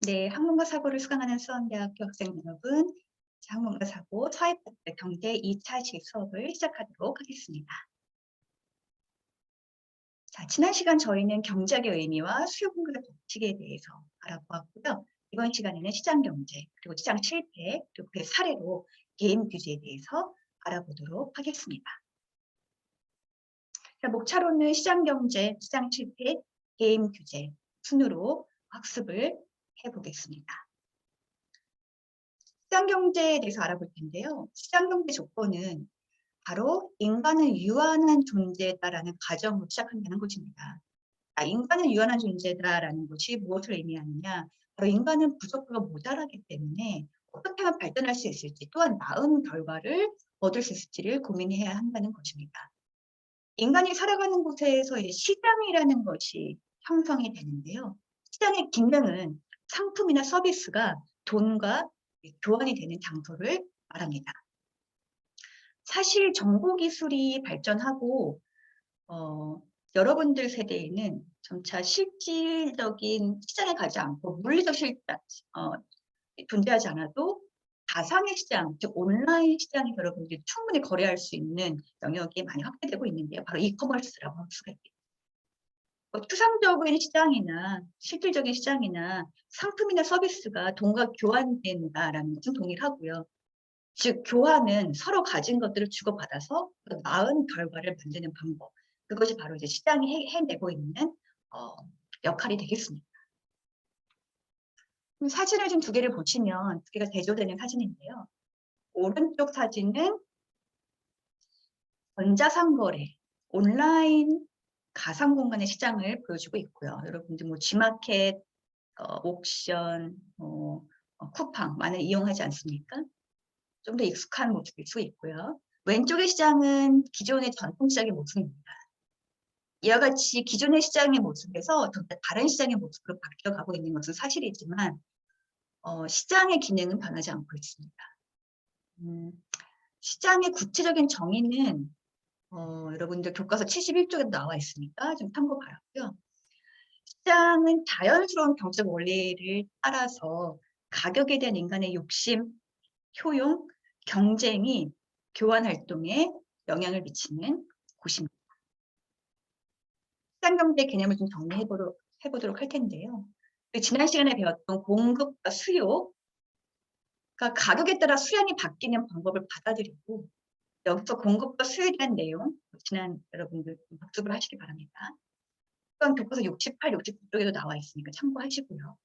네, 학문과 사고를 수강하는 수원대학교 학생 여러분, 학문과 사고, 사회파트 경제 2차 수업을 시작하도록 하겠습니다. 자, 지난 시간 저희는 경제학의 의미와 수요 공급의 법칙에 대해서 알아보았고요. 이번 시간에는 시장 경제, 그리고 시장 실패, 그리고 그 사례로 개인 규제에 대해서 알아보도록 하겠습니다. 자, 목차로는 시장 경제, 시장 실패, 개인 규제 순으로 학습을 해보겠습니다. 시장 경제에 대해서 알아볼 텐데요. 시장 경제 조건은 바로 인간은 유한한 존재다라는 가정으로 시작한다는 것입니다. 인간은 유한한 존재다라는 것이 무엇을 의미하느냐? 바로 인간은 부족하고 모자라기 때문에 어떻게 하면 발전할 수 있을지, 또한 나은 결과를 얻을 수 있을지를 고민해야 한다는 것입니다. 인간이 살아가는 곳에서 이제 시장이라는 것이 형성이 되는데요. 시장의 기능은 상품이나 서비스가 돈과 교환이 되는 장소를 말합니다. 사실 정보기술이 발전하고 여러분들 세대에는 점차 실질적인 시장에 가지 않고 물리적 시장, 존재하지 않아도 가상의 시장, 즉 온라인 시장이 여러분들이 충분히 거래할 수 있는 영역이 많이 확대되고 있는데요. 바로 이커머스라고 할 수가 있겠죠. 추상적인 시장이나 실질적인 시장이나 상품이나 서비스가 돈과 교환된다라는 것은 동일하고요. 즉 교환은 서로 가진 것들을 주고받아서 나은 결과를 만드는 방법. 그것이 바로 이제 시장이 해내고 있는 역할이 되겠습니다. 사진을 지금 두 개를 보시면 두 개가 대조되는 사진인데요. 오른쪽 사진은 전자상거래, 온라인 가상 공간의 시장을 보여주고 있고요. 여러분들 뭐 G마켓, 옥션, 쿠팡 많이 이용하지 않습니까? 좀 더 익숙한 모습일 수 있고요. 왼쪽의 시장은 기존의 전통 시장의 모습입니다. 이와 같이 기존의 시장의 모습에서 다른 시장의 모습으로 바뀌어가고 있는 것은 사실이지만 시장의 기능은 변하지 않고 있습니다. 시장의 구체적인 정의는 여러분들 교과서 71쪽에 나와 있으니까 좀 참고 바라고요. 시장은 자연스러운 경제적 원리를 따라서 가격에 대한 인간의 욕심, 효용, 경쟁이 교환 활동에 영향을 미치는 곳입니다. 시장 경제 개념을 좀 정리해보도록 할 텐데요. 지난 시간에 배웠던 공급과 수요, 그러니까 가격에 따라 수량이 바뀌는 방법을 받아들이고 여기서 공급과 수요에 대한 내용, 지난 여러분들 복습을 하시기 바랍니다. 또한 교과서 68, 69쪽에도 나와 있으니까 참고하시고요.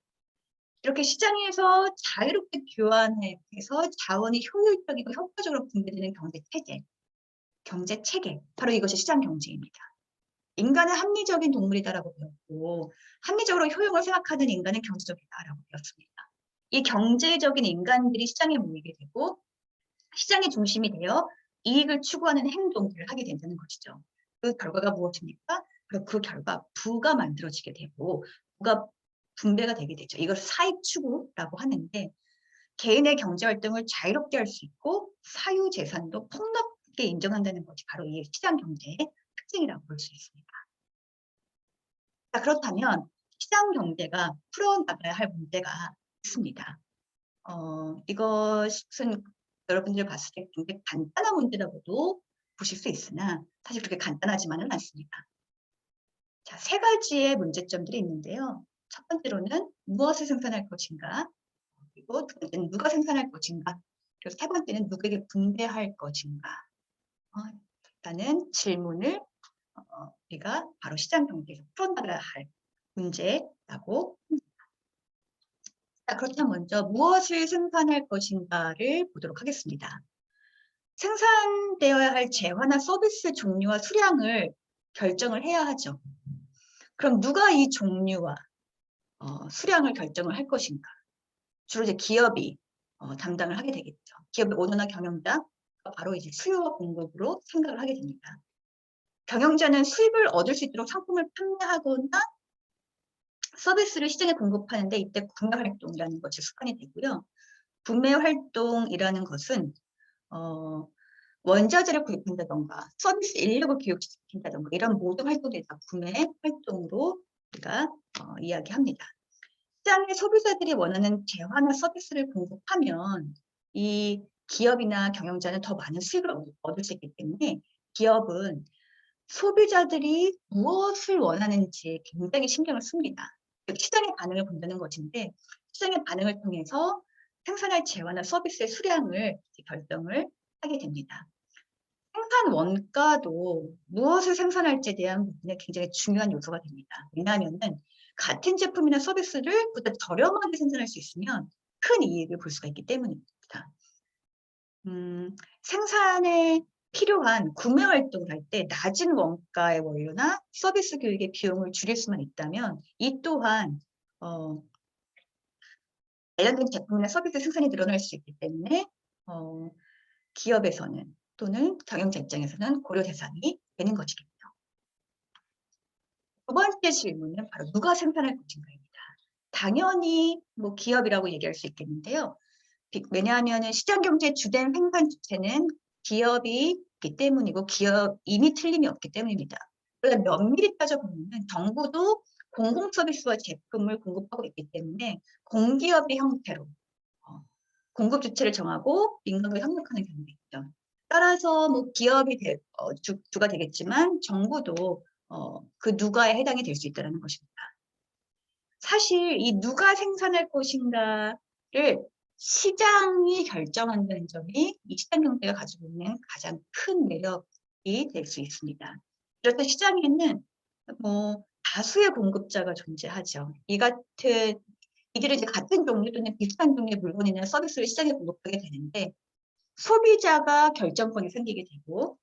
이렇게 시장에서 자유롭게 교환해서 자원이 효율적이고 효과적으로 분배되는 경제 체계, 바로 이것이 시장 경제입니다. 인간은 합리적인 동물이다라고 배웠고 합리적으로 효용을 생각하는 인간은 경제적이다라고 배웠습니다. 이 경제적인 인간들이 시장에 모이게 되고 시장의 중심이 되어 이익을 추구하는 행동들을 하게 된다는 것이죠. 그 결과가 무엇입니까? 그 결과 부가 만들어지게 되고 부가 분배가 되게 되죠. 이걸 사익 추구라고 하는데 개인의 경제활동을 자유롭게 할 수 있고 사유재산도 폭넓게 인정한다는 것이 바로 이 시장 경제의 특징이라고 볼 수 있습니다. 자, 그렇다면 시장 경제가 풀어나가야 할 문제가 있습니다. 이것은 여러분들이 봤을 때 굉장히 간단한 문제라고도 보실 수 있으나 사실 그렇게 간단하지만은 않습니다. 자, 세 가지의 문제점들이 있는데요. 첫 번째로는 무엇을 생산할 것인가, 그리고 두 번째는 누가 생산할 것인가, 그리고 세 번째는 누구에게 분배할 것인가 라는 질문을 우리가 바로 시장 경제에서 풀어나가야 할 문제라고 합니다. 자, 그렇다면 먼저 무엇을 생산할 것인가를 보도록 하겠습니다. 생산되어야 할 재화나 서비스 종류와 수량을 결정을 해야 하죠. 그럼 누가 이 종류와 수량을 결정을 할 것인가? 주로 이제 기업이 담당을 하게 되겠죠. 기업의 오너나 경영자가 바로 이제 수요와 공급으로 생각을 하게 됩니다. 경영자는 수입을 얻을 수 있도록 상품을 판매하거나 서비스를 시장에 공급하는데 이때 구매 활동이라는 것이 습관이 되고요. 구매 활동이라는 것은 원자재를 구입한다던가 서비스 인력을 교육시킨다던가 이런 모든 활동이 다 구매 활동으로 우리가 이야기합니다. 시장의 소비자들이 원하는 재화나 서비스를 공급하면 이 기업이나 경영자는 더 많은 수익을 얻을 수 있기 때문에 기업은 소비자들이 무엇을 원하는지 굉장히 신경을 씁니다. 시장의 반응을 본다는 것인데 시장의 반응을 통해서 생산할 재화나 서비스의 수량을 결정을 하게 됩니다. 생산 원가도 무엇을 생산할지에 대한 부분에 굉장히 중요한 요소가 됩니다. 왜냐하면 같은 제품이나 서비스를 보다 저렴하게 생산할 수 있으면 큰 이익을 볼 수가 있기 때문입니다. 생산에 필요한 구매 활동을 할 때 낮은 원가의 원료나 서비스 교육의 비용을 줄일 수만 있다면 이 또한 관련된 제품이나 서비스 생산이 늘어날 수 있기 때문에 기업에서는 또는 경영자 입장에서는 고려 대상이 되는 것이겠죠. 두 번째 질문은 바로 누가 생산할 것인가입니다. 당연히 뭐 기업이라고 얘기할 수 있겠는데요. 왜냐하면 시장 경제의 주된 생산 주체는 기업이 있기 때문이고 기업임이 틀림이 없기 때문입니다. 그러나 면밀히 따져보면 정부도 공공 서비스와 제품을 공급하고 있기 때문에 공기업의 형태로 공급 주체를 정하고 민간과 협력하는 경우가 있죠. 따라서 뭐 기업이 주가 되겠지만 정부도 그 누가에 해당이 될 수 있다는 것입니다. 사실 이 누가 생산할 것인가를 시장이 결정한다는 점이 이 시장 경제가 가지고 있는 가장 큰 매력이 될 수 있습니다. 그래서 시장에는 뭐 다수의 공급자가 존재하죠. 이들은 이제 같은 종류 또는 비슷한 종류의 물건이나 서비스를 시장에 공급하게 되는데 소비자가 결정권이 생기게 되고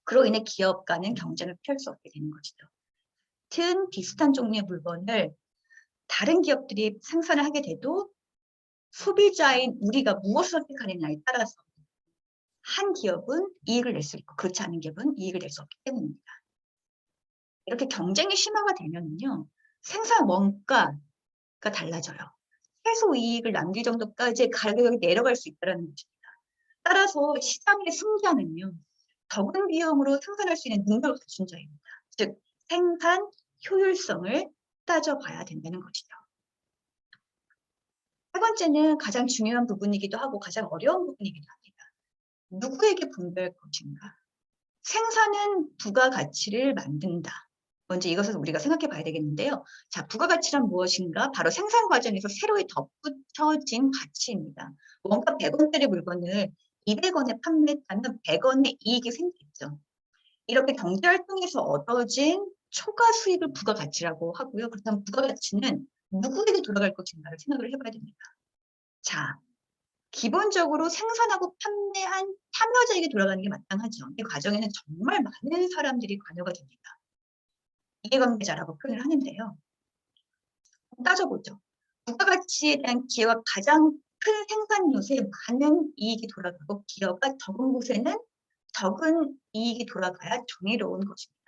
그로 인해 기업 간은 경쟁을 피할 수 없게 되는 것이죠. 같은 비슷한 종류의 물건을 다른 기업들이 생산을 하게 돼도 소비자인 우리가 무엇을 선택하느냐에 따라서 한 기업은 이익을 낼 수 있고 그렇지 않은 기업은 이익을 낼 수 없기 때문입니다. 이렇게 경쟁이 심화가 되면요. 생산 원가가 달라져요. 최소 이익을 남길 정도까지 가격이 내려갈 수 있다는 것입니다. 따라서 시장의 승자는요. 적은 비용으로 생산할 수 있는 능력을 갖춘 자입니다. 즉 생산 효율성을 따져봐야 된다는 것이죠. 세 번째는 가장 중요한 부분이기도 하고 가장 어려운 부분이기도 합니다. 누구에게 분배할 것인가? 생산은 부가가치를 만든다. 먼저 이것을 우리가 생각해 봐야 되겠는데요. 자, 부가가치란 무엇인가? 바로 생산 과정에서 새로이 덧붙여진 가치입니다. 원가 100원짜리 물건을 200원에 판매했다면 100원의 이익이 생기죠. 이렇게 경제활동에서 얻어진 초과 수익을 부가가치라고 하고요. 그렇다면 부가가치는 누구에게 돌아갈 것인가를 생각을 해봐야 됩니다. 자, 기본적으로 생산하고 판매한 참여자에게 돌아가는 게 마땅하죠. 이 과정에는 정말 많은 사람들이 관여가 됩니다. 이해관계자라고 표현을 하는데요. 따져보죠. 부가가치에 대한 기여가 가장 큰 생산 요소에 많은 이익이 돌아가고 기여가 적은 곳에는 적은 이익이 돌아가야 정의로운 것입니다.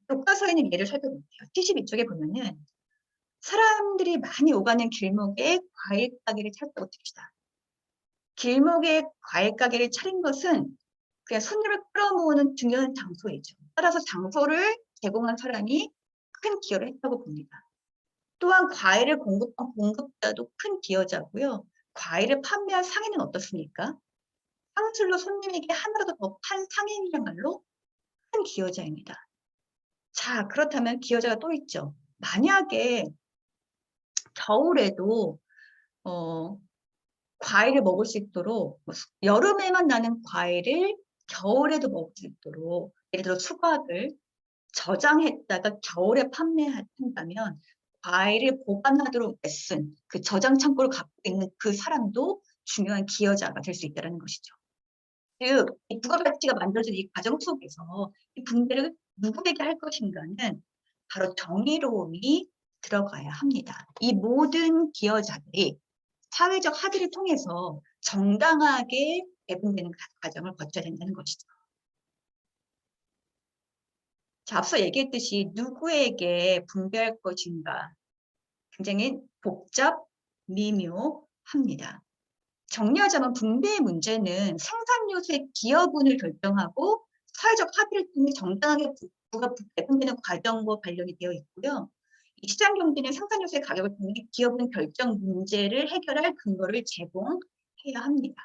교과서에는 예를 살펴볼게요. 72쪽에 보면은 사람들이 많이 오가는 길목에 과일 가게를 찾았다고 칩시다. 길목에 과일 가게를 차린 것은 그냥 손님을 끌어모으는 중요한 장소이죠. 따라서 장소를 제공한 사람이 큰 기여를 했다고 봅니다. 또한 과일을 공급한 공급자도 큰 기여자고요. 과일을 판매한 상인은 어떻습니까? 상술로 손님에게 하나라도 더 판 상인이야말로 큰 기여자입니다. 자, 그렇다면 기여자가 또 있죠. 만약에 겨울에도 과일을 먹을 수 있도록 여름에만 나는 과일을 겨울에도 먹을 수 있도록 예를 들어 수박을 저장했다가 겨울에 판매한다면 과일을 보관하도록 애쓴 그 저장 창고를 갖고 있는 그 사람도 중요한 기여자가 될 수 있다는 것이죠. 즉, 이 부가가치가 만들어진 이 과정 속에서 이 분배를 누구에게 할 것인가는 바로 정의로움이 들어가야 합니다. 이 모든 기여자들이 사회적 합의를 통해서 정당하게 배분되는 과정을 거쳐야 된다는 것이죠. 자, 앞서 얘기했듯이 누구에게 분배할 것인가 굉장히 복잡, 미묘합니다. 정리하자면 분배의 문제는 생산 요소의 기여분을 결정하고 사회적 합의를 통해 정당하게 부가 배분되는 과정과 관련이 되어 있고요. 이 시장 경제는 생산 요소의 가격을 통해 기업은 결정 문제를 해결할 근거를 제공해야 합니다.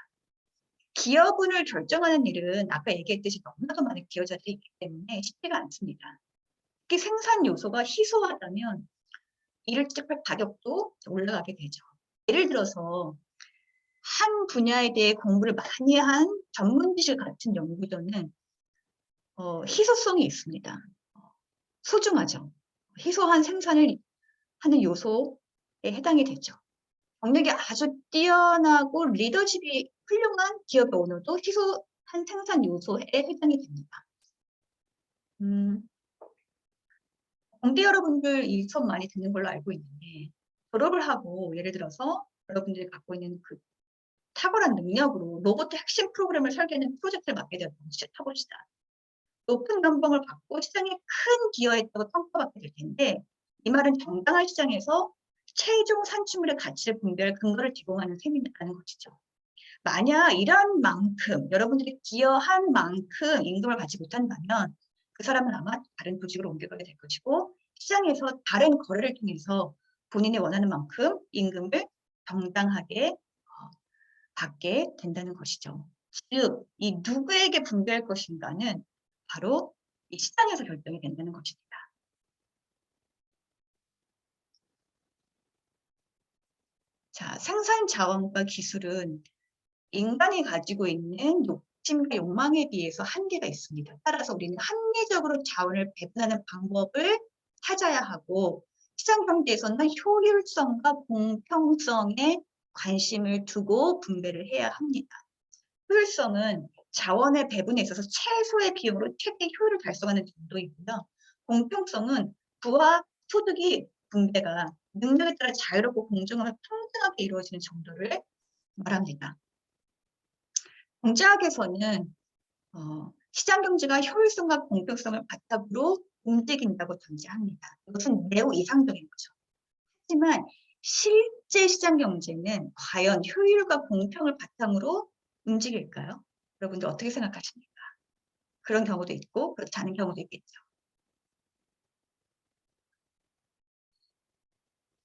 기업은을 결정하는 일은 아까 얘기했듯이 너무나도 많은 기여자들이 있기 때문에 쉽지가 않습니다. 특히 생산 요소가 희소하다면 이를 측할 가격도 올라가게 되죠. 예를 들어서 한 분야에 대해 공부를 많이 한 전문 지식 같은 연구자는 희소성이 있습니다. 소중하죠. 희소한 생산을 하는 요소에 해당이 되죠. 경력이 아주 뛰어나고 리더십이 훌륭한 기업의 오너도 희소한 생산 요소에 해당이 됩니다. 공대 여러분들 이 수업 많이 듣는 걸로 알고 있는데 졸업을 하고 예를 들어서 여러분들이 갖고 있는 그 탁월한 능력으로 로봇 핵심 프로그램을 설계하는 프로젝트를 맡게 되었다고 타봅시다. 높은 연봉을 받고 시장에 큰 기여했다고 평가받게 될 텐데 이 말은 정당한 시장에서 최종 산출물의 가치를 분별할 근거를 제공하는 셈이라는 것이죠. 만약 이런 만큼 여러분들이 기여한 만큼 임금을 받지 못한다면 그 사람은 아마 다른 조직으로 옮겨가게 될 것이고 시장에서 다른 거래를 통해서 본인이 원하는 만큼 임금을 정당하게 받게 된다는 것이죠. 즉, 이 누구에게 분배할 것인가는 바로 이 시장에서 결정이 된다는 것입니다. 자, 생산 자원과 기술은 인간이 가지고 있는 욕심과 욕망에 비해서 한계가 있습니다. 따라서 우리는 합리적으로 자원을 배분하는 방법을 찾아야 하고 시장 경제에서는 효율성과 공평성에 관심을 두고 분배를 해야 합니다. 효율성은 자원의 배분에 있어서 최소의 비용으로 최대 효율을 달성하는 정도이고요. 공평성은 부와 소득이 분배가 능력에 따라 자유롭고 공정하고 평등하게 이루어지는 정도를 말합니다. 경제학에서는 시장 경제가 효율성과 공평성을 바탕으로 움직인다고 전제합니다. 이것은 매우 이상적인 거죠. 하지만 실제 시장 경제는 과연 효율과 공평을 바탕으로 움직일까요? 여러분들 어떻게 생각하십니까? 그런 경우도 있고 그렇지 않은 경우도 있겠죠.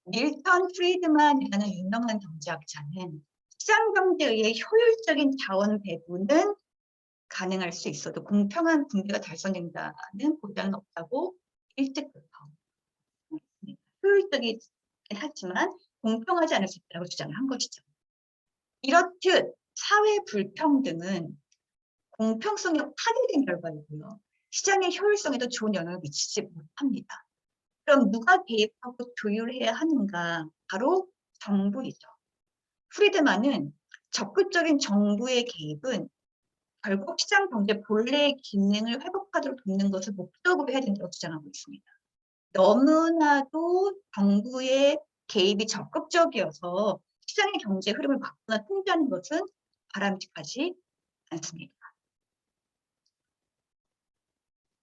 밀턴 프리드만이라는 유명한 경제학자는 시장 경제에 의해 효율적인 자원 배분은 가능할 수 있어도 공평한 분배가 달성된다는 보장은 없다고 일찍부터 했습니다. 효율적이긴 하지만 공평하지 않을 수 있다고 주장을 한 것이죠. 이렇듯 사회 불평등은 공평성이 파괴된 결과이고요. 시장의 효율성에도 좋은 영향을 미치지 못합니다. 그럼 누가 개입하고 조율해야 하는가? 바로 정부이죠. 프리드만은 적극적인 정부의 개입은 결국 시장 경제 본래의 기능을 회복하도록 돕는 것을 목적으로 해야 된다고 주장하고 있습니다. 너무나도 정부의 개입이 적극적이어서 시장의 경제 흐름을 막거나 통제하는 것은 바람직하지 않습니다.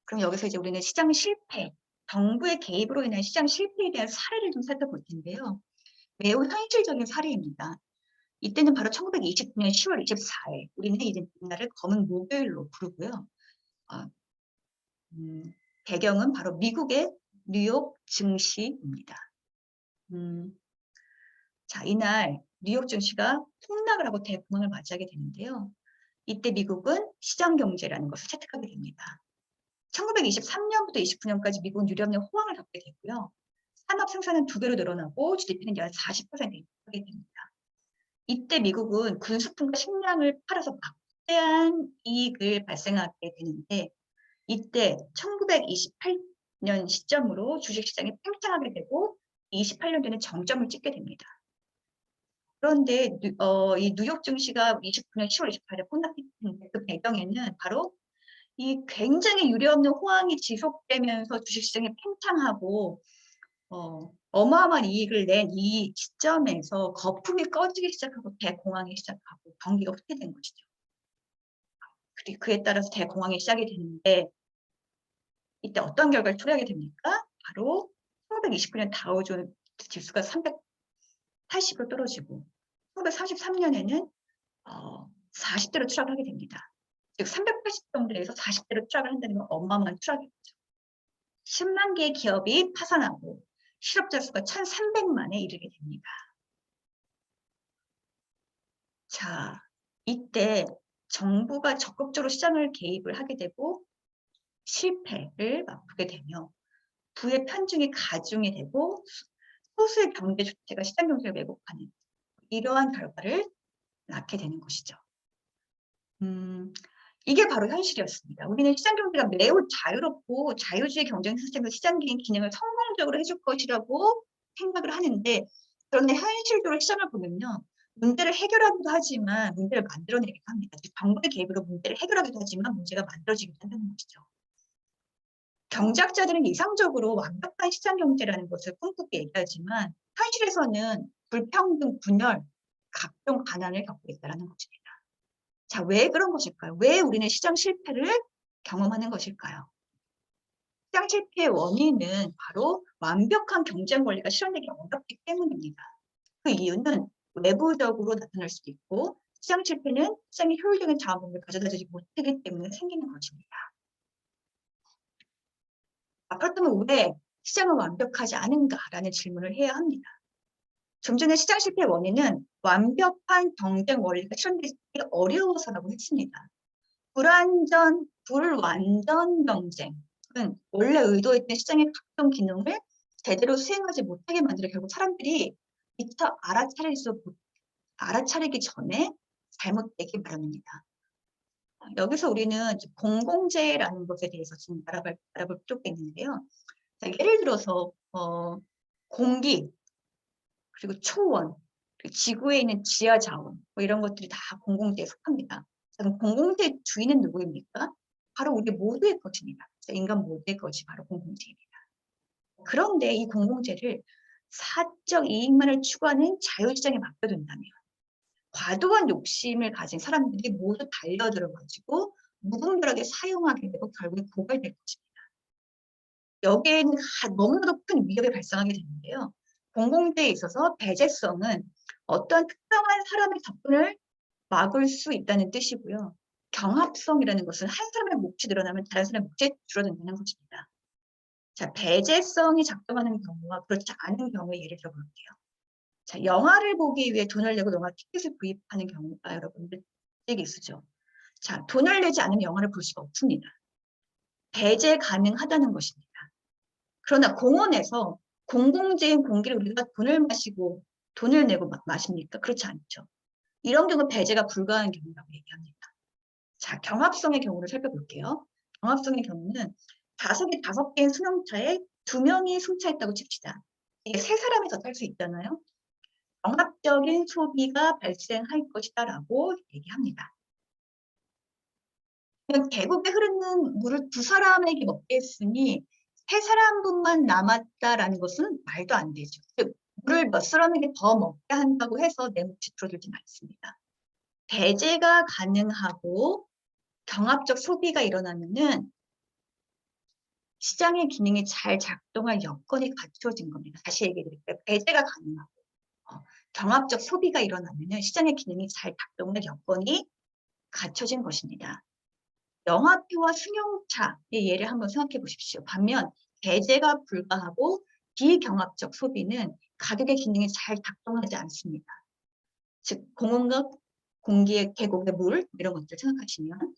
그럼 여기서 이제 우리는 시장 실패, 정부의 개입으로 인한 시장 실패에 대한 사례를 좀 살펴볼 텐데요. 매우 현실적인 사례입니다. 이때는 바로 1929년 10월 24일, 우리는 이제 이날을 검은 목요일로 부르고요. 배경은 바로 미국의 뉴욕 증시입니다. 자, 이날 뉴욕 증시가 폭락을 하고 대공황을 맞이하게 되는데요. 이때 미국은 시장 경제라는 것을 채택하게 됩니다. 1923년부터 29년까지 미국은 유례없는 호황을 겪게 되고요. 산업 생산은 2배로 늘어나고 GDP는 약 40% 이상하게 됩니다. 이때 미국은 군수품과 식량을 팔아서 막대한 이익을 발생하게 되는데 이때 1928년 시점으로 주식시장이 팽창하게 되고 28년도에는 정점을 찍게 됩니다. 그런데 이 뉴욕 증시가 29년 10월 28일에 폭락했는데 그 배경에는 바로 이 굉장히 유례없는 호황이 지속되면서 주식시장이 팽창하고 어마어마한 이익을 낸 이 시점에서 거품이 꺼지기 시작하고 대공황이 시작하고 경기가 후퇴된 것이죠. 그리고 그에 따라서 대공황이 시작이 되는데 이때 어떤 결과를 초래하게 됩니까? 바로 1929년 다우존스 지수가 380으로 떨어지고 1933년에는 40대로 추락하게 됩니다. 즉 380 정도에서 40대로 추락을 한다는 건 어마어마한 추락이죠. 10만 개의 기업이 파산하고 실업자 수가 1,300만에 이르게 됩니다. 자, 이때 정부가 적극적으로 시장을 개입을 하게 되고 실패를 맛보게 되며 부의 편중이 가중이 되고 소수의 경제 주체가 시장 경제를 왜곡하는 이러한 결과를 낳게 되는 것이죠. 이게 바로 현실이었습니다. 우리는 시장 경제가 매우 자유롭고 자유주의 경쟁 시스템에서 시장 기능을 성공적으로 해줄 것이라고 생각을 하는데, 그런데 현실적으로 시장을 보면요, 문제를 해결하기도 하지만 문제를 만들어내기도 합니다. 정부의 개입으로 문제를 해결하기도 하지만 문제가 만들어지기도 한다는 것이죠. 경제학자들은 이상적으로 완벽한 시장 경제라는 것을 꿈꾸게 얘기하지만 현실에서는 불평등, 분열, 각종 가난을 겪고 있다는 것입니다. 자, 왜 그런 것일까요? 왜 우리는 시장 실패를 경험하는 것일까요? 시장 실패의 원인은 바로 완벽한 경쟁 원리가 실현되기 어렵기 때문입니다. 그 이유는 외부적으로 나타날 수도 있고, 시장 실패는 시장의 효율적인 자원을 가져다주지 못하기 때문에 생기는 것입니다. 그렇다면 왜 시장은 완벽하지 않은가라는 질문을 해야 합니다. 좀 전에 시장 실패의 원인은 완벽한 경쟁 원리가 실현되기 어려워서라고 했습니다. 불완전 경쟁은 원래 의도했던 시장의 각종 기능을 제대로 수행하지 못하게 만들어 결국 사람들이 미처 알아차리기 전에 잘못되기 마련입니다. 여기서 우리는 공공재라는 것에 대해서 좀 알아볼 필요가 있는데요. 자, 예를 들어서 공기, 그리고 초원, 그리고 지구에 있는 지하 자원, 뭐 이런 것들이 다 공공재에 속합니다. 그럼 공공재의 주인은 누구입니까? 바로 우리 모두의 것입니다. 인간 모두의 것이 바로 공공재입니다. 그런데 이 공공재를 사적 이익만을 추구하는 자유시장에 맡겨둔다면 과도한 욕심을 가진 사람들이 모두 달려들어가지고 무분별하게 사용하게 되고 결국에 고갈될 것입니다. 여기에는 너무나도 큰 위협이 발생하게 되는데요. 공공재에 있어서 배제성은 어떤 특정한 사람의 접근을 막을 수 있다는 뜻이고요. 경합성이라는 것은 한 사람의 몫이 늘어나면 다른 사람의 몫이 줄어든다는 것입니다. 자, 배제성이 작동하는 경우와 그렇지 않은 경우의 예를 들어볼게요. 자, 영화를 보기 위해 돈을 내고 영화 티켓을 구입하는 경우가 여러분들 되게 있으죠. 자, 돈을 내지 않으면 영화를 볼 수가 없습니다. 배제 가능하다는 것입니다. 그러나 공원에서 공공재인 공기를 우리가 돈을 내고 마십니까? 그렇지 않죠. 이런 경우 배제가 불가한 경우라고 얘기합니다. 자, 경합성의 경우를 살펴볼게요. 경합성의 경우는 좌석이 5개인 승용차에 2명이 승차했다고 칩시다. 이게 3사람이 더 탈 수 있잖아요. 경합적인 소비가 발생할 것이다 라고 얘기합니다. 계곡에 흐르는 물을 2사람에게 먹게 했으니 3사람분만 남았다라는 것은 말도 안 되죠. 즉, 물을 몇 사람에게 더 먹게 한다고 해서 내 몫이 줄어들진 않습니다. 배제가 가능하고 경합적 소비가 일어나면은 시장의 기능이 잘 작동할 여건이 갖추어진 겁니다. 다시 얘기해 드릴게요. 배제가 가능하고 경합적 소비가 일어나면은 시장의 기능이 잘 작동할 여건이 갖춰진 것입니다. 영화표와 승용차의 예를 한번 생각해 보십시오. 반면 배제가 불가하고 비경합적 소비는 가격의 기능이 잘 작동하지 않습니다. 즉 공원과 공기의 계곡의 물 이런 것들 생각하시면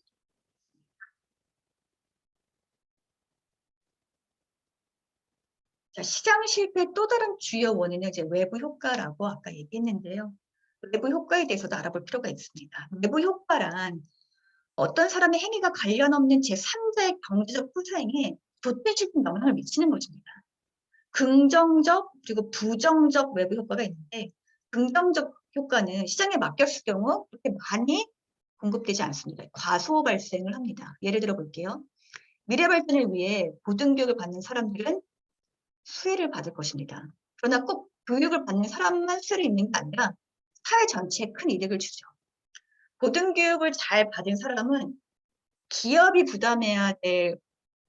자, 시장 실패의 또 다른 주요 원인은 이제 외부 효과라고 아까 얘기했는데요. 외부 효과에 대해서도 알아볼 필요가 있습니다. 외부 효과란 어떤 사람의 행위가 관련 없는 제3자의 경제적 후사행에 도태적인 영향을 미치는 것입니다. 긍정적 그리고 부정적 외부 효과가 있는데 긍정적 효과는 시장에 맡겼을 경우 그렇게 많이 공급되지 않습니다. 과소 발생을 합니다. 예를 들어 볼게요. 미래 발전을 위해 고등교육을 받는 사람들은 수혜를 받을 것입니다. 그러나 꼭 교육을 받는 사람만 수혜를 입는 게 아니라 사회 전체에 큰 이득을 주죠. 고등교육을 잘 받은 사람은 기업이 부담해야 될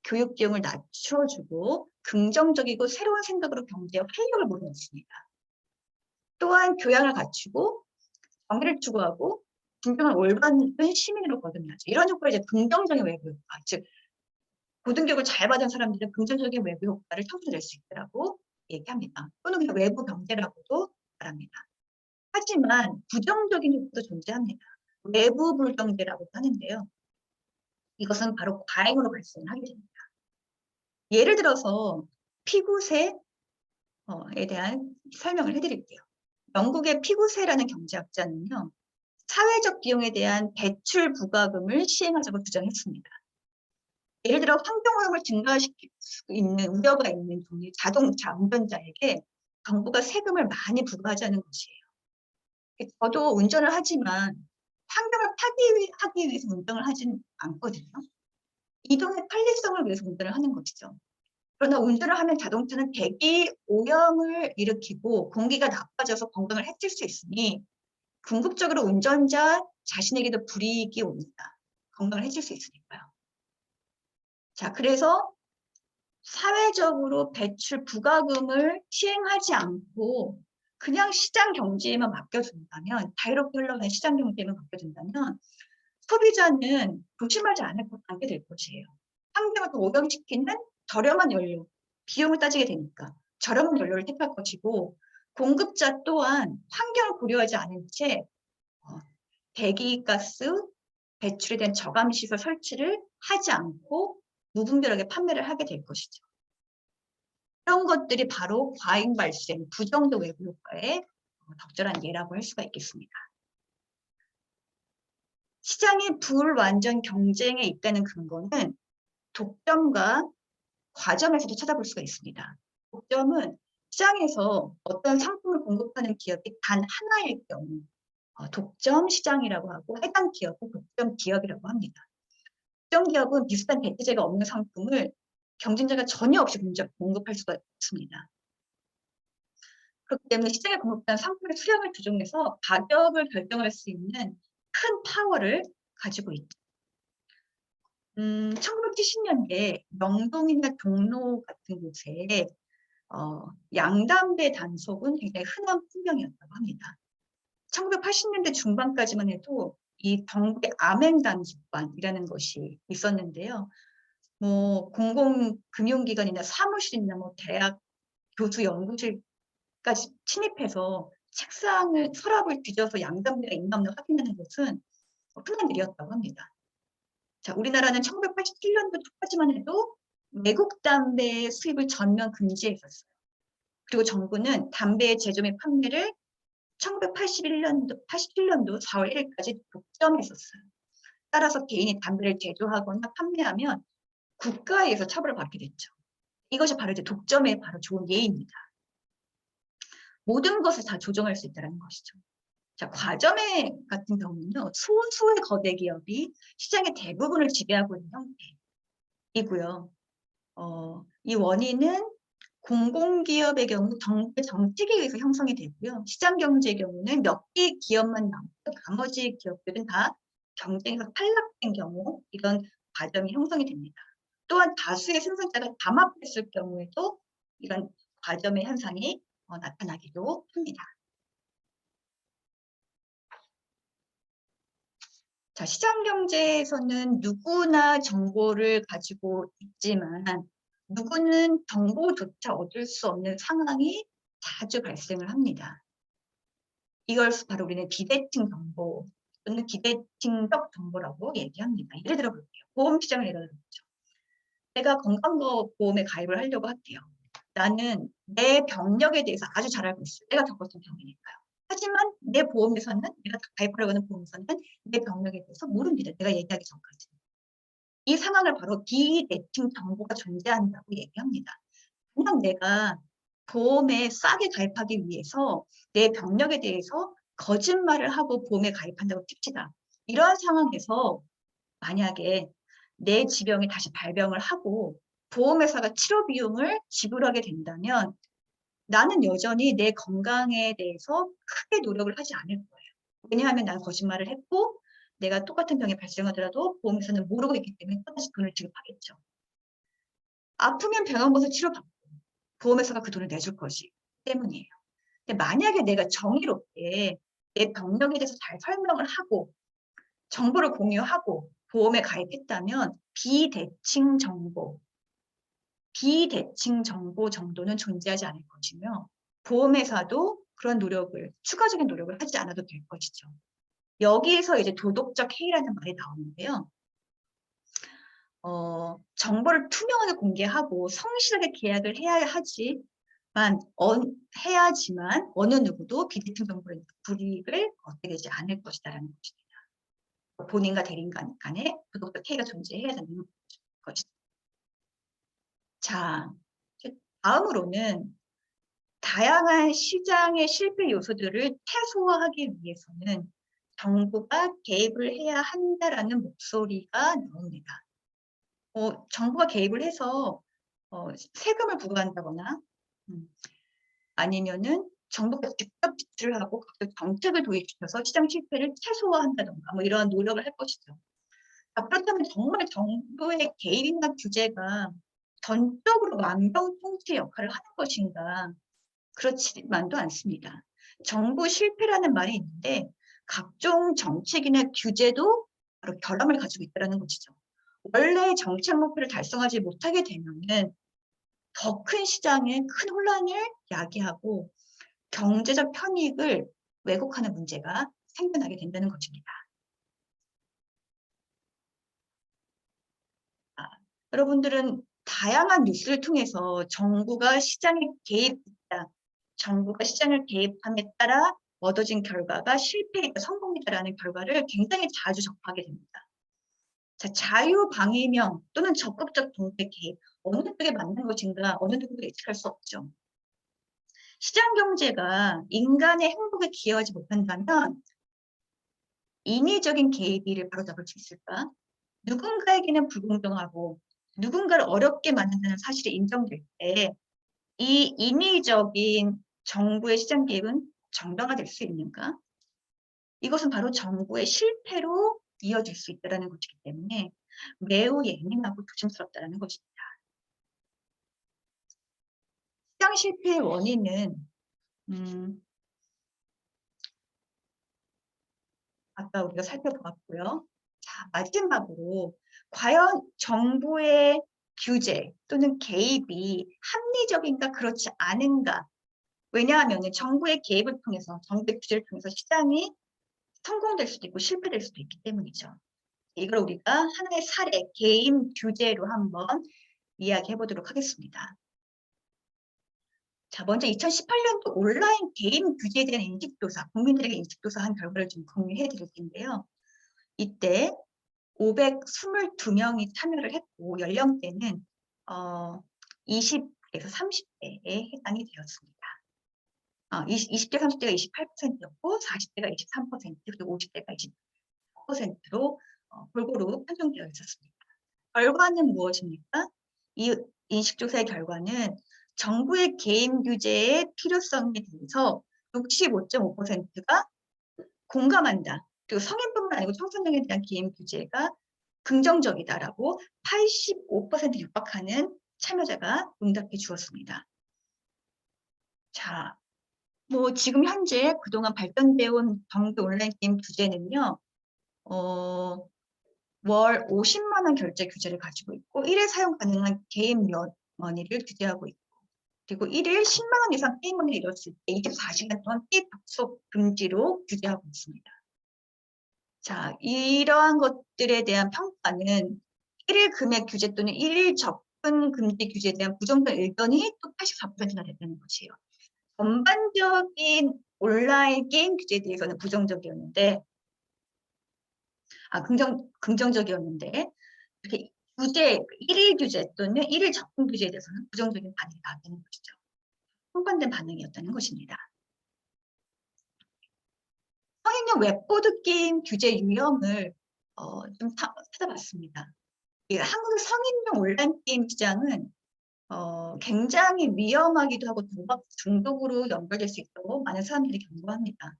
교육 비용을 낮춰주고 긍정적이고 새로운 생각으로 경제에 활력을 몰아넣습니다. 또한 교양을 갖추고 정의를 추구하고 진정한 올바른 시민으로 거듭나죠. 이런 효과를 이제 긍정적인 외부 효과, 즉 고등교육을 잘 받은 사람들은 긍정적인 외부 효과를 창출될 수 있더라고 얘기합니다. 또는 그냥 외부 경제라고도 말합니다. 하지만 부정적인 효과도 존재합니다. 외부 불경제라고도 하는데요. 이것은 바로 과잉으로 발생하게 됩니다. 예를 들어서 피구세에 대한 설명을 해드릴게요. 영국의 피구세라는 경제학자는요. 사회적 비용에 대한 대출 부과금을 시행하자고 주장했습니다. 예를 들어 환경오염을 증가시킬 수 있는 우려가 있는 종류의 자동차 운전자에게 정부가 세금을 많이 부과하자는 것이에요. 저도 운전을 하지만 환경을 파괴하기 위해서 운전을 하진 않거든요. 이동의 편리성을 위해서 운전을 하는 것이죠. 그러나 운전을 하면 자동차는 대기 오염을 일으키고 공기가 나빠져서 건강을 해칠 수 있으니 궁극적으로 운전자 자신에게도 불이익이 옵니다. 건강을 해칠 수 있으니까요. 자, 그래서 사회적으로 배출 부과금을 시행하지 않고 그냥 시장 경제에만 맡겨둔다면, 자유롭게 흘러가는 시장 경제에만 맡겨둔다면 소비자는 조심하지 않게 될 것이에요. 환경을 더 오염시키는 저렴한 연료, 비용을 따지게 되니까 저렴한 연료를 택할 것이고, 공급자 또한 환경을 고려하지 않은 채 배기가스 배출에 대한 저감시설 설치를 하지 않고 무분별하게 판매를 하게 될 것이죠. 이런 것들이 바로 과잉 발생, 부정적 외부 효과의 적절한 예라고 할 수가 있겠습니다. 시장이 불완전 경쟁에 있다는 근거는 독점과 과점에서도 찾아볼 수가 있습니다. 독점은 시장에서 어떤 상품을 공급하는 기업이 단 하나일 경우 독점 시장이라고 하고, 해당 기업은 독점 기업이라고 합니다. 독점 기업은 비슷한 대체제가 없는 상품을 경쟁자가 전혀 없이 공급할 수가 있습니다. 그렇기 때문에 시장에 공급된 상품의 수량을 조정해서 가격을 결정할 수 있는 큰 파워를 가지고 있죠. 1970년대 명동이나 종로 같은 곳에 양담배 단속은 굉장히 흔한 풍경이었다고 합니다. 1980년대 중반까지만 해도 이 정부의 암행단속반이라는 것이 있었는데요. 뭐 공공금융기관이나 사무실이나 뭐 대학 교수 연구실까지 침입해서 책상을, 서랍을 뒤져서 양담배가 있나 없나 확인하는 것은 흔한 일이었다고 합니다. 자, 우리나라는 1987년도 초까지만 해도 외국 담배의 수입을 전면 금지했었어요. 그리고 정부는 담배의 제조 및 판매를 87년도 4월 1일까지 독점했었어요. 따라서 개인이 담배를 제조하거나 판매하면 국가에 의해서 처벌을 받게 됐죠. 이것이 바로 이제 독점의 바로 좋은 예입니다. 모든 것을 다 조정할 수 있다는 것이죠. 자, 과점의 같은 경우는요, 소수의 거대 기업이 시장의 대부분을 지배하고 있는 형태이고요. 이 원인은 공공기업의 경우 정부의 정책에 의해서 형성이 되고요. 시장 경제의 경우는 몇 개 기업만 남고 나머지 기업들은 다 경쟁에서 탈락된 경우 이런 과점이 형성이 됩니다. 또한 다수의 생산자가 담합했을 경우에도 이런 과점의 현상이 나타나기도 합니다. 자, 시장 경제에서는 누구나 정보를 가지고 있지만 누구는 정보조차 얻을 수 없는 상황이 자주 발생을 합니다. 이걸 바로 우리는 비대칭 정보 또는 비대칭적 정보라고 얘기합니다. 예를 들어 볼게요. 보험 시장을 예를 들어보죠. 내가 건강보험에 가입을 하려고 할게요. 나는 내 병력에 대해서 아주 잘 알고 있어요. 내가 겪었던 병이니까요. 하지만 내 보험에서는, 내가 가입하려고 하는 보험에서는 내 병력에 대해서 모릅니다. 내가 얘기하기 전까지. 이 상황을 바로 비대칭 정보가 존재한다고 얘기합니다. 그냥 내가 보험에 싸게 가입하기 위해서 내 병력에 대해서 거짓말을 하고 보험에 가입한다고 칩시다. 이러한 상황에서 만약에 내 지병이 다시 발병을 하고 보험회사가 치료 비용을 지불하게 된다면 나는 여전히 내 건강에 대해서 크게 노력을 하지 않을 거예요. 왜냐하면 나는 거짓말을 했고 내가 똑같은 병이 발생하더라도 보험회사는 모르고 있기 때문에 또다시 돈을 지급하겠죠. 아프면 병원 가서 치료받고 보험회사가 그 돈을 내줄 것이기 때문이에요. 근데 만약에 내가 정의롭게 내 병력에 대해서 잘 설명을 하고 정보를 공유하고 보험에 가입했다면 비대칭 정보, 비대칭 정보 정도는 존재하지 않을 것이며 보험회사도 그런 노력을, 추가적인 노력을 하지 않아도 될 것이죠. 여기에서 이제 도덕적 해이라는 말이 나오는데요. 정보를 투명하게 공개하고 성실하게 계약을 해야지만 어느 누구도 비대칭 정보의 불이익을 얻게 되지 않을 것이다라는 것입니다. 본인과 대리인 간에 도덕적 해이가 존재해야 되는 것이죠. 자, 다음으로는 다양한 시장의 실패 요소들을 최소화하기 위해서는 정부가 개입을 해야 한다라는 목소리가 나옵니다. 정부가 개입을 해서 세금을 부과한다거나 아니면은 정부가 직접 지출을 하고 각종 정책을 도입시켜서 시장 실패를 최소화한다던가 뭐 이러한 노력을 할 것이죠. 그렇다면 정말 정부의 개입이나 규제가 전적으로 만병통치의 역할을 하는 것인가? 그렇지만도 않습니다. 정부 실패라는 말이 있는데 각종 정책이나 규제도 바로 결함을 가지고 있다는 것이죠. 원래 정책 목표를 달성하지 못하게 되면은 더 큰 시장에 큰 혼란을 야기하고 경제적 편익을 왜곡하는 문제가 생겨나게 된다는 것입니다. 여러분들은 다양한 뉴스를 통해서 정부가 시장에 개입했다, 정부가 시장을 개입함에 따라 얻어진 결과가 실패이다, 성공이다라는 결과를 굉장히 자주 접하게 됩니다. 자, 자유방위명 또는 적극적 동대 개입, 어느 쪽에 맞는 것인가 어느 누구도 예측할 수 없죠. 시장 경제가 인간의 행복에 기여하지 못한다면 인위적인 개입을 바로잡을 수 있을까? 누군가에게는 불공정하고 누군가를 어렵게 만든다는 사실이 인정될 때 이 인위적인 정부의 시장 개입은 정당화될 수 있는가? 이것은 바로 정부의 실패로 이어질 수 있다는 것이기 때문에 매우 예민하고 조심스럽다는 것입니다. 시장 실패의 원인은 아까 우리가 살펴보았고요. 자, 마지막으로 과연 정부의 규제 또는 개입이 합리적인가 그렇지 않은가? 왜냐하면 정부의 개입을 통해서, 정부의 규제를 통해서 시장이 성공될 수도 있고 실패될 수도 있기 때문이죠. 이걸 우리가 하나의 사례, 개인 규제로 한번 이야기해 보도록 하겠습니다. 자, 먼저 2018년도 온라인 개인 규제에 대한 인식조사, 국민들에게 인식조사한 결과를 좀 공유해 드릴 텐데요. 이때 522명이 참여를 했고 연령대는 20에서 30대에 해당이 되었습니다. 20대, 30대가 28%였고 40대가 23%, 그리고 50대가 24%로 골고루 편성되어 있었습니다. 결과는 무엇입니까? 이 인식조사의 결과는 정부의 개인 규제의 필요성에 대해서 65.5%가 공감한다. 그리고 성인뿐만 아니고 청소년에 대한 개인 규제가 긍정적이다라고 85% 육박하는 참여자가 응답해 주었습니다. 자, 뭐 지금 현재 그동안 발전되어 온 정부 온라인 게임 규제는요. 월 50만 원 결제 규제를 가지고 있고 1회 사용 가능한 게임 머니를 규제하고 있고 그리고 1일 10만 원 이상 게임을 이뤘을 때 24시간 동안 게임 접속 금지로 규제하고 있습니다. 자, 이러한 것들에 대한 평가는 1일 금액 규제 또는 1일 접근 금지 규제에 대한 부정적 의견이 또 84%나 됐다는 것이에요. 전반적인 온라인 게임 규제에 대해서는 부정적이었는데, 긍정적이었는데, 이렇게 규제, 1일 규제 또는 1일 접근 규제에 대해서는 부정적인 반응이 나왔다는 것이죠. 상반된 반응이었다는 것입니다. 성인용 웹보드 게임 규제 유형을 좀 찾아봤습니다. 한국의 성인용 온라인 게임 시장은 굉장히 위험하기도 하고 중독으로 연결될 수 있다고 많은 사람들이 경고합니다.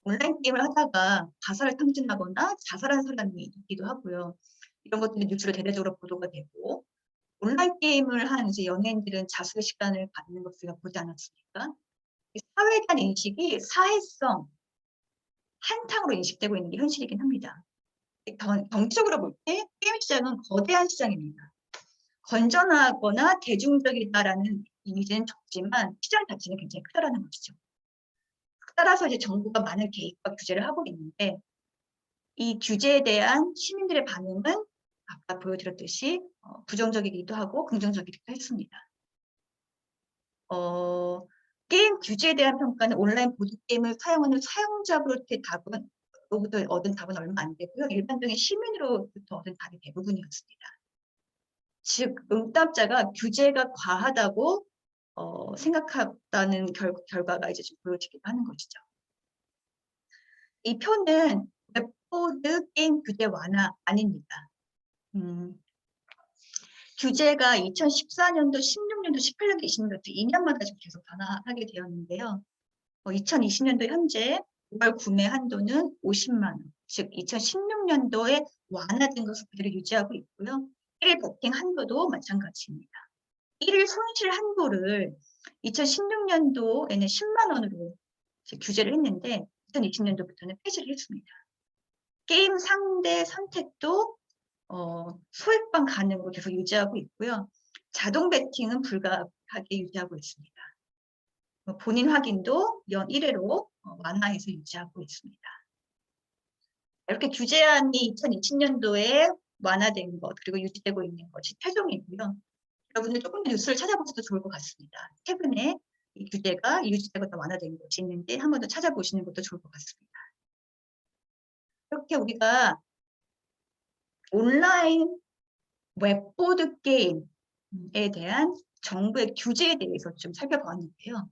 온라인 게임을 하다가 가사를 탐진하거나 자살한 사람이 있기도 하고요. 이런 것들이 뉴스로 대대적으로 보도가 되고 온라인 게임을 한 이제 연예인들은 자수의 시간을 갖는 것을 우리가 보지 않았습니까? 사회에 대한 인식이 사회성, 한탕으로 인식되고 있는 게 현실이긴 합니다. 정치적으로 볼 때 게임 시장은 거대한 시장입니다. 건전하거나 대중적이다라는 이미지는 적지만 시장 자체는 굉장히 크다라는 것이죠. 따라서 이제 정부가 많은 개입과 규제를 하고 있는데 이 규제에 대한 시민들의 반응은 아까 보여드렸듯이 부정적이기도 하고 긍정적이기도 했습니다. 게임 규제에 대한 평가는 온라인 보드게임을 사용하는 사용자로부터의 얻은 답은 얼마 안 되고요. 일반적인 시민으로부터 얻은 답이 대부분이었습니다. 즉, 응답자가 규제가 과하다고 생각한다는 결과가 이제 좀 보여지기도 하는 것이죠. 이 표는 웹보드 게임 규제 완화 아닙니다. 규제가 2014년도, 16년도, 18년도, 20년도 2년마다 좀 계속 변화하게 되었는데요. 2020년도 현재 5월 구매 한도는 50만 원, 즉 2016년도에 완화된 것을 그대로 유지하고 있고요. 1일 베팅 한도도 마찬가지입니다. 1일 손실 한도를 2016년도에는 10만 원으로 규제를 했는데 2020년도부터는 폐지를 했습니다. 게임 상대 선택도 소액방 가능으로 계속 유지하고 있고요. 자동 베팅은 불가하게 유지하고 있습니다. 본인 확인도 연 1회로 완화해서 유지하고 있습니다. 이렇게 규제안이 2020년도에 완화된 것 그리고 유지되고 있는 것이 최종이고요. 여러분들 조금 더 뉴스를 찾아보셔도 좋을 것 같습니다. 최근에 이 규제가 유지되고 완화된 것이 있는지 한 번 더 찾아보시는 것도 좋을 것 같습니다. 이렇게 우리가 온라인 웹보드 게임에 대한 정부의 규제에 대해서 좀 살펴보았는데요.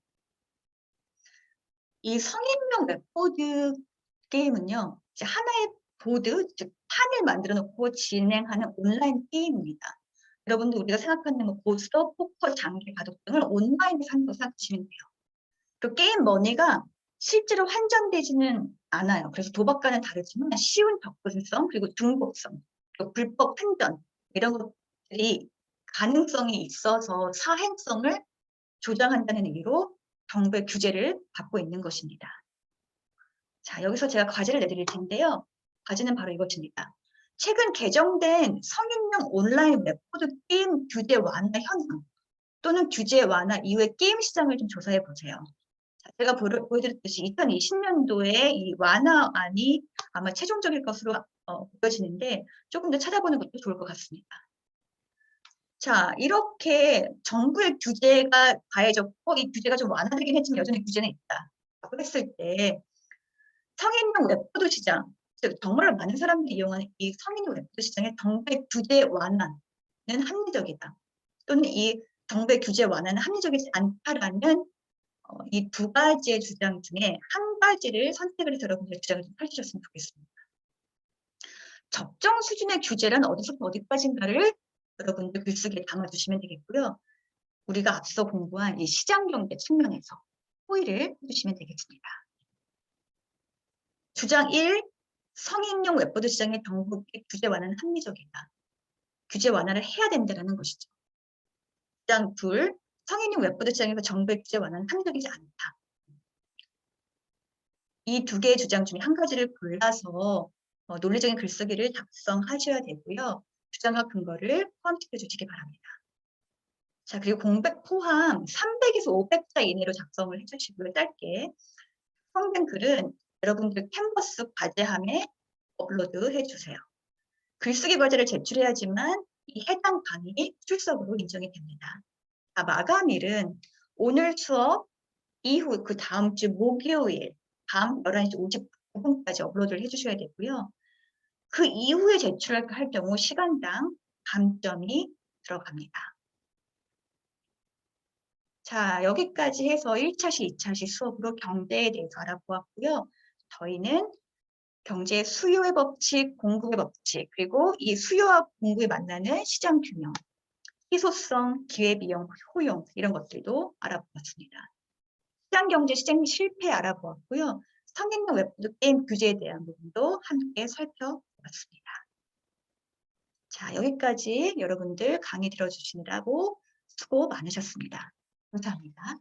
이 성인용 웹보드 게임은요, 이제 하나의 보드, 즉 판을 만들어 놓고 진행하는 온라인 게임입니다. 여러분들 우리가 생각하는 뭐 고스톱, 포커, 장기, 바둑 등을 온라인에서 하는 거 생각하시면 돼요. 그 게임 머니가 실제로 환전되지는 않아요. 그래서 도박과는 다르지만 쉬운 접근성, 그리고 중복성, 그리고 불법 환전 이런 것들이 가능성이 있어서 사행성을 조장한다는 의미로 정부의 규제를 받고 있는 것입니다. 자, 여기서 제가 과제를 내드릴 텐데요. 과제는 바로 이것입니다. 최근 개정된 성인용 온라인 웹보드 게임 규제 완화 현황 또는 규제 완화 이후의 게임 시장을 좀 조사해 보세요. 자, 제가 보여드렸듯이 2020년도에 이 완화안이 아마 최종적일 것으로 보여지는데 조금 더 찾아보는 것도 좋을 것 같습니다. 자, 이렇게 정부의 규제가 가해졌고 이 규제가 좀 완화되긴 했지만 여전히 규제는 있다. 라고 했을 때 성인용 웹보드 시장, 즉 정말로 많은 사람들이 이용하는 이 성인용 웹보드 시장의 정부의 규제 완화는 합리적이다. 또는 이 정부의 규제 완화는 합리적이지 않다라는 이 두 가지의 주장 중에 한 가지를 선택을 해서 여러분들의 주장을 좀 펼치셨으면 좋겠습니다. 적정 수준의 규제란 어디서부터 어디까지인가를 여러분들 글쓰기에 담아주시면 되겠고요. 우리가 앞서 공부한 이 시장경제 측면에서 호의를 해주시면 되겠습니다. 주장 1, 성인용 웹보드 시장의 정부의 규제 완화는 합리적이다. 규제 완화를 해야 된다는 것이죠. 주장 2, 성인용 웹보드 시장에서 정부의 규제 완화는 합리적이지 않다. 이 두 개의 주장 중에 한 가지를 골라서 논리적인 글쓰기를 작성하셔야 되고요. 주장과 근거를 포함시켜 주시기 바랍니다. 자, 그리고 공백 포함 300에서 500자 이내로 작성을 해주시고요. 짧게. 성된 글은 여러분들 캔버스 과제함에 업로드 해주세요. 글쓰기 과제를 제출해야지만 이 해당 강의 출석으로 인정이 됩니다. 자, 마감일은 오늘 수업 이후 그 다음 주 목요일 밤 11시 59분까지 업로드를 해주셔야 되고요. 그 이후에 제출할 경우 시간당 감점이 들어갑니다. 자, 여기까지 해서 1차시, 2차시 수업으로 경제에 대해서 알아보았고요. 저희는 경제 수요의 법칙, 공급의 법칙, 그리고 이 수요와 공급이 만나는 시장 균형, 희소성, 기회비용, 효용 이런 것들도 알아보았습니다. 시장경제 시장 실패 알아보았고요. 성인용 웹보드 게임 규제에 대한 부분도 함께 살펴보았습니다. 자, 여기까지 여러분들 강의 들어주시느라고 수고 많으셨습니다. 감사합니다.